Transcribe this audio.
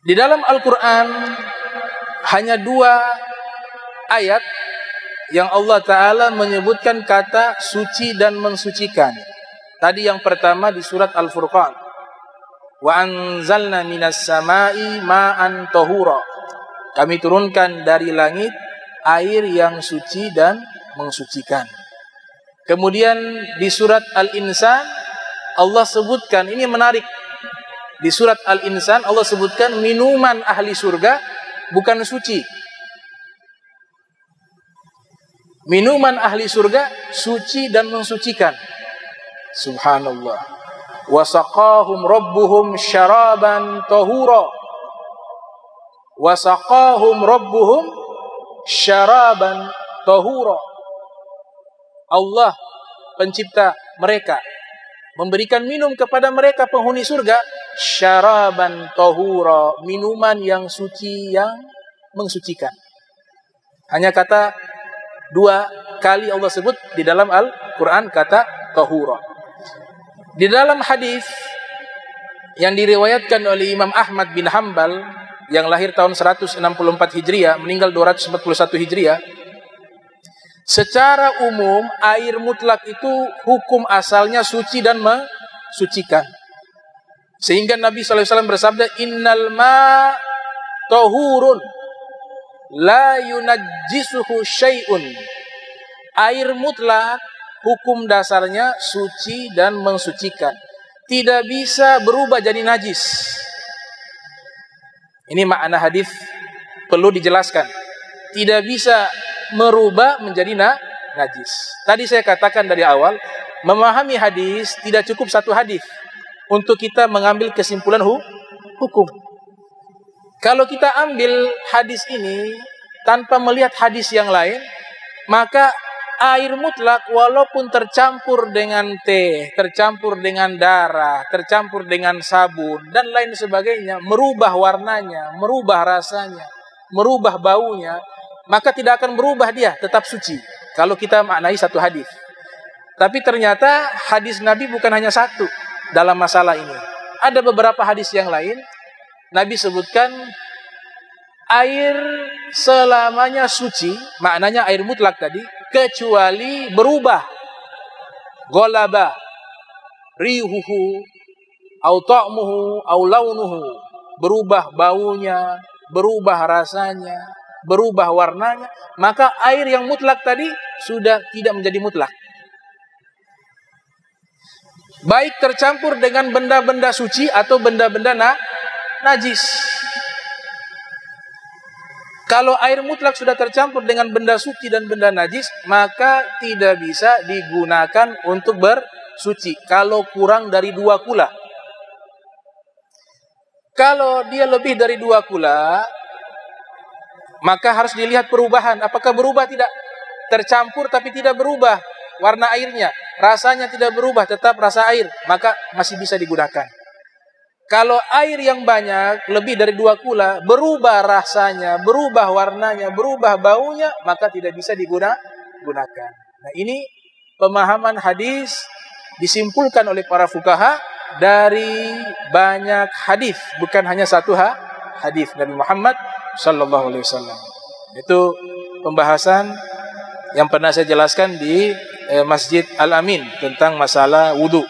Di dalam Al-Quran hanya 2 ayat yang Allah Ta'ala menyebutkan kata suci dan mensucikan. Tadi yang pertama di surat Al-Furqan. Wa anzalna minas sama'i ma'an tahura. Kami turunkan dari langit air yang suci dan mensucikan. Kemudian di surat Al-Insan Allah sebutkan, ini menarik. Di surat Al-Insan Allah sebutkan minuman ahli surga bukan suci. Minuman ahli surga suci dan mensucikan. Subhanallah. Wasaqahum rabbuhum syaraban tahura. Wasaqahum rabbuhum syaraban tahura. Allah pencipta mereka memberikan minum kepada mereka penghuni surga syaraban tahura, minuman yang suci yang mensucikan. Hanya kata 2 kali Allah sebut di dalam Al-Quran kata tahura. Di dalam hadis yang diriwayatkan oleh Imam Ahmad bin Hanbal yang lahir tahun 164 Hijriah, meninggal 241 Hijriah, secara umum air mutlak itu hukum asalnya suci dan mensucikan. Sehingga Nabi SAW bersabda, innal ma tahurun la yunajjisuhu syai'un. Air mutlak hukum dasarnya suci dan mensucikan, tidak bisa berubah jadi najis. Ini makna hadis perlu dijelaskan. Tidak bisa merubah menjadi najis. Tadi saya katakan dari awal, memahami hadis tidak cukup 1 hadis untuk kita mengambil kesimpulan hukum. Kalau kita ambil hadis ini tanpa melihat hadis yang lain, maka air mutlak walaupun tercampur dengan teh, tercampur dengan darah, tercampur dengan sabun dan lain sebagainya, merubah warnanya, merubah rasanya, merubah baunya, maka tidak akan berubah, dia tetap suci. Kalau kita maknai 1 hadis. Tapi ternyata hadis Nabi bukan hanya 1 dalam masalah ini. Ada beberapa hadis yang lain. Nabi sebutkan air selamanya suci, maknanya air mutlak tadi, kecuali berubah. Ghalaba rihuhu au ta'muhu au launuhu. Berubah baunya, berubah rasanya, berubah warnanya, maka air yang mutlak tadi sudah tidak menjadi mutlak. Baik tercampur dengan benda-benda suci atau benda-benda najis. Kalau air mutlak sudah tercampur dengan benda suci dan benda najis, maka tidak bisa digunakan untuk bersuci kalau kurang dari 2 kula. Kalau dia lebih dari 2 kula, maka harus dilihat perubahan. Apakah berubah? Tidak. Tercampur tapi tidak berubah warna airnya, rasanya tidak berubah, tetap rasa air, maka masih bisa digunakan. Kalau air yang banyak, lebih dari 2 kula, berubah rasanya, berubah warnanya, berubah baunya, maka tidak bisa digunakan. Nah, ini pemahaman hadis disimpulkan oleh para fuqaha dari banyak hadis, bukan hanya 1 hadis Nabi Muhammad sallallahu alaihi wasallam. Itu pembahasan yang pernah saya jelaskan di Masjid Al-Amin tentang masalah wudu.